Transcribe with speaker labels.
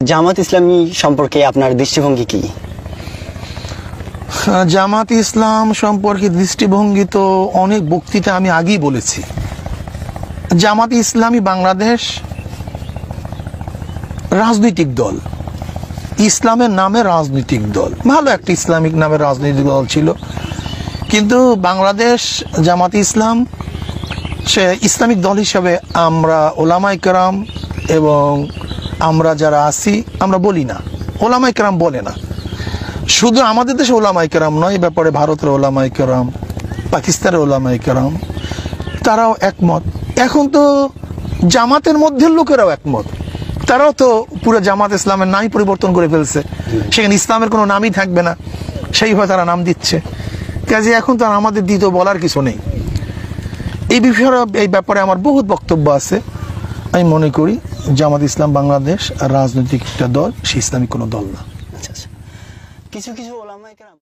Speaker 1: জামাত ইসলামী সম্পর্কে আপনার দৃষ্টিভঙ্গি কি?
Speaker 2: জামাত ইসলাম সম্পর্কে দৃষ্টিভঙ্গি তো অনেক বক্তৃতা আমি আগেই বলেছি। জামাত ইসলামী বাংলাদেশ রাজনৈতিক দল, ইসলামের নামে রাজনৈতিক দল, ভালো একটা ইসলামিক নামের রাজনৈতিক দল ছিল। কিন্তু বাংলাদেশ জামাত ইসলাম সে ইসলামিক দল হিসাবে আমরা ওলামায়ে কেরাম এবং আমরা যারা আছি আমরা বলি না, ওলামায়ে কেরাম বলে না। শুধু আমাদের দেশে ওলামায়ে কেরাম নয়, এ ব্যাপারে ভারতের ওলামায়ে কেরাম, পাকিস্তানের ওলামায়ে কেরাম তারাও একমত। এখন তো জামাতের মধ্যে লোকেরাও একমত, তারাও তো পুরো জামাত ইসলামের নামই পরিবর্তন করে ফেলছে, সেখানে ইসলামের কোনো নামই থাকবে না, সেইভাবে তারা নাম দিচ্ছে। কাজে এখন তো আর আমাদের দ্বিতীয় বলার কিছু নেই। এই বিষয়ে এই ব্যাপারে আমার বহুত বক্তব্য আছে। আমি মনে করি জামাত ইসলাম বাংলাদেশ রাজনৈতিক একটা দল, সে ইসলামিক কোনো দল না।
Speaker 1: আচ্ছা, কিছু ওলামায়ে কেরাম